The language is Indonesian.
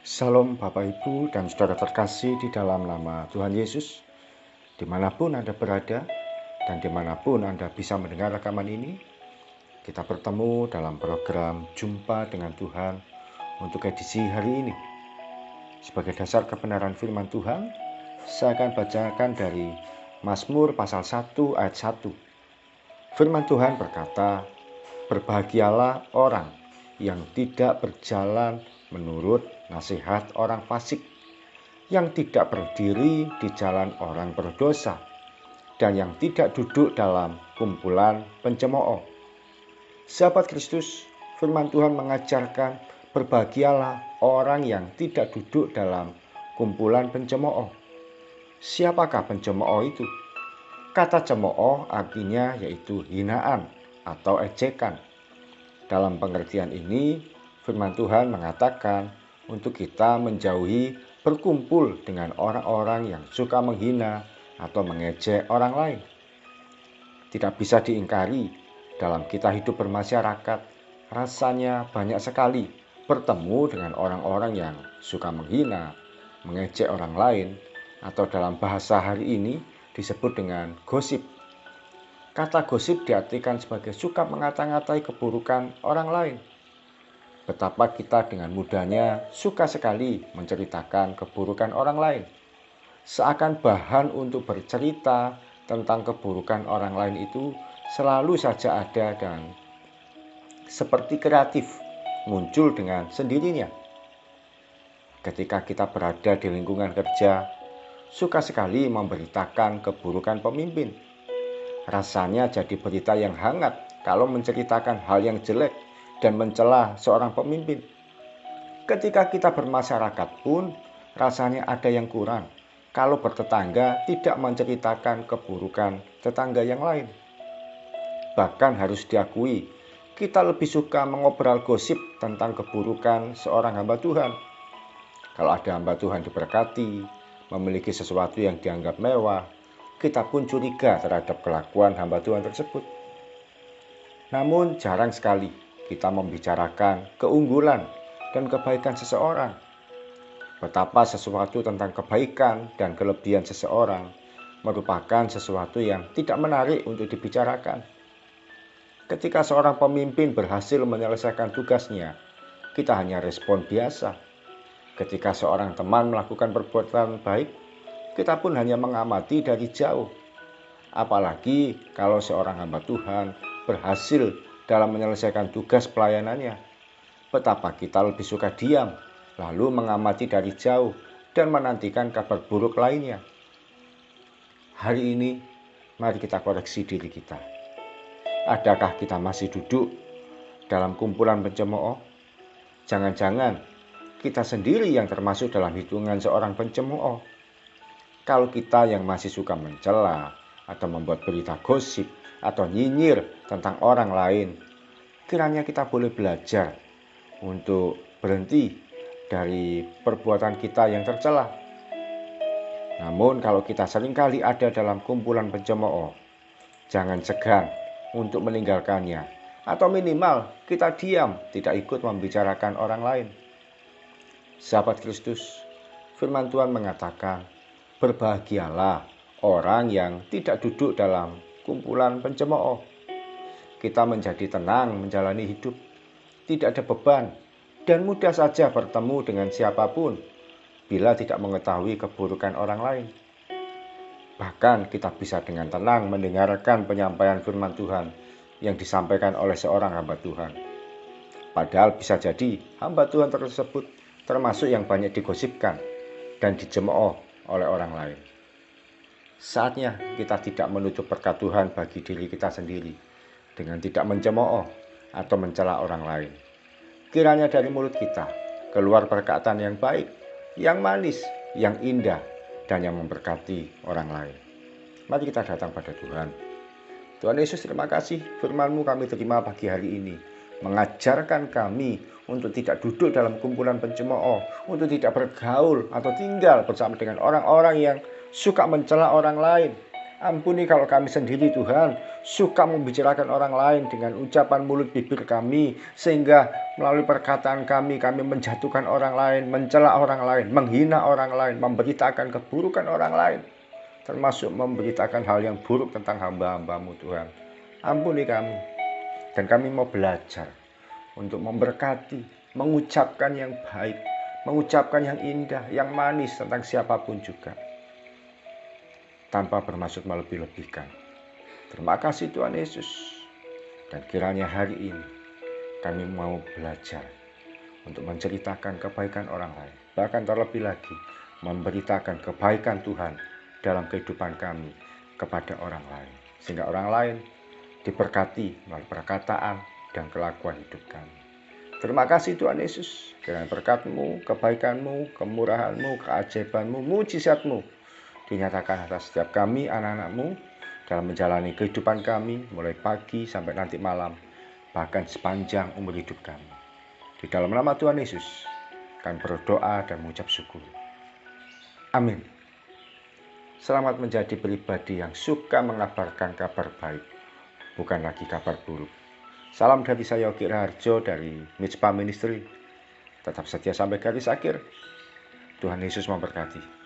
Salam Bapak Ibu dan saudara terkasih di dalam nama Tuhan Yesus. Dimanapun Anda berada dan dimanapun Anda bisa mendengar rekaman ini, kita bertemu dalam program Jumpa dengan Tuhan untuk edisi hari ini. Sebagai dasar kebenaran firman Tuhan, saya akan bacakan dari Mazmur pasal 1 ayat 1. Firman Tuhan berkata, "Berbahagialah orang yang tidak berjalan menurut nasihat orang fasik, yang tidak berdiri di jalan orang berdosa, dan yang tidak duduk dalam kumpulan pencemooh." Sahabat Kristus, firman Tuhan mengajarkan berbahagialah orang yang tidak duduk dalam kumpulan pencemooh. Siapakah pencemooh itu? Kata cemooh artinya yaitu hinaan atau ejekan. Dalam pengertian ini, firman Tuhan mengatakan untuk kita menjauhi berkumpul dengan orang-orang yang suka menghina atau mengejek orang lain. Tidak bisa diingkari, dalam kita hidup bermasyarakat, rasanya banyak sekali bertemu dengan orang-orang yang suka menghina, mengejek orang lain, atau dalam bahasa hari ini disebut dengan gosip. Kata gosip diartikan sebagai suka mengata-ngatai keburukan orang lain. Betapa kita dengan mudahnya suka sekali menceritakan keburukan orang lain. Seakan bahan untuk bercerita tentang keburukan orang lain itu selalu saja ada dan seperti kreatif muncul dengan sendirinya. Ketika kita berada di lingkungan kerja, suka sekali memberitakan keburukan pemimpin. Rasanya jadi berita yang hangat kalau menceritakan hal yang jelek dan mencela seorang pemimpin. Ketika kita bermasyarakat pun rasanya ada yang kurang kalau bertetangga tidak menceritakan keburukan tetangga yang lain. Bahkan harus diakui, kita lebih suka mengobrol gosip tentang keburukan seorang hamba Tuhan. Kalau ada hamba Tuhan diberkati, memiliki sesuatu yang dianggap mewah, kita pun curiga terhadap kelakuan hamba Tuhan tersebut. Namun jarang sekali kita membicarakan keunggulan dan kebaikan seseorang. Betapa sesuatu tentang kebaikan dan kelebihan seseorang merupakan sesuatu yang tidak menarik untuk dibicarakan. Ketika seorang pemimpin berhasil menyelesaikan tugasnya, kita hanya respon biasa. Ketika seorang teman melakukan perbuatan baik, kita pun hanya mengamati dari jauh. Apalagi kalau seorang hamba Tuhan berhasil dalam menyelesaikan tugas pelayanannya. Betapa kita lebih suka diam, lalu mengamati dari jauh dan menantikan kabar buruk lainnya. Hari ini, mari kita koreksi diri kita. Adakah kita masih duduk dalam kumpulan pencemooh? Jangan-jangan kita sendiri yang termasuk dalam hitungan seorang pencemooh. Kalau kita yang masih suka mencela atau membuat berita gosip atau nyinyir tentang orang lain, kiranya kita boleh belajar untuk berhenti dari perbuatan kita yang tercela. Namun kalau kita seringkali ada dalam kumpulan pencemooh, jangan segan untuk meninggalkannya, atau minimal kita diam, tidak ikut membicarakan orang lain. Sahabat Kristus, firman Tuhan mengatakan, berbahagialah orang yang tidak duduk dalam kumpulan pencemooh. Kita menjadi tenang menjalani hidup, tidak ada beban, dan mudah saja bertemu dengan siapapun bila tidak mengetahui keburukan orang lain. Bahkan kita bisa dengan tenang mendengarkan penyampaian firman Tuhan yang disampaikan oleh seorang hamba Tuhan. Padahal bisa jadi hamba Tuhan tersebut termasuk yang banyak digosipkan dan dicemooh oleh orang lain. Saatnya kita tidak menutup berkat Tuhan bagi diri kita sendiri dengan tidak mencemooh atau mencela orang lain. Kiranya dari mulut kita keluar perkataan yang baik, yang manis, yang indah, dan yang memberkati orang lain. Mari kita datang pada Tuhan. Tuhan Yesus, terima kasih firman-Mu kami terima pagi hari ini. Mengajarkan kami untuk tidak duduk dalam kumpulan pencemooh, untuk tidak bergaul atau tinggal bersama dengan orang-orang yang suka mencela orang lain, Ampuni kalau kami sendiri Tuhan suka membicarakan orang lain dengan ucapan mulut bibir kami, sehingga melalui perkataan kami menjatuhkan orang lain, mencela orang lain, menghina orang lain, memberitakan keburukan orang lain, termasuk memberitakan hal yang buruk tentang hamba-hambamu Tuhan. Ampuni kami, dan kami mau belajar untuk memberkati, mengucapkan yang baik, mengucapkan yang indah, yang manis tentang siapapun juga, tanpa bermaksud melebih-lebihkan. Terima kasih Tuhan Yesus. Dan kiranya hari ini kami mau belajar untuk menceritakan kebaikan orang lain, bahkan terlebih lagi memberitakan kebaikan Tuhan dalam kehidupan kami kepada orang lain, sehingga orang lain diberkati melalui perkataan dan kelakuan hidup kami. Terima kasih Tuhan Yesus, kiranya berkat-Mu, kebaikan-Mu, kemurahan-Mu, keajaiban-Mu, mujizat-Mu dinyatakan atas setiap kami, anak-anak-Mu, dalam menjalani kehidupan kami, mulai pagi sampai nanti malam, bahkan sepanjang umur hidup kami. Di dalam nama Tuhan Yesus, kami berdoa dan mengucap syukur. Amin. Selamat menjadi pribadi yang suka mengabarkan kabar baik, bukan lagi kabar buruk. Salam dari saya, Yogi Raharjo dari Mitspa Ministry. Tetap setia sampai garis akhir. Tuhan Yesus memberkati.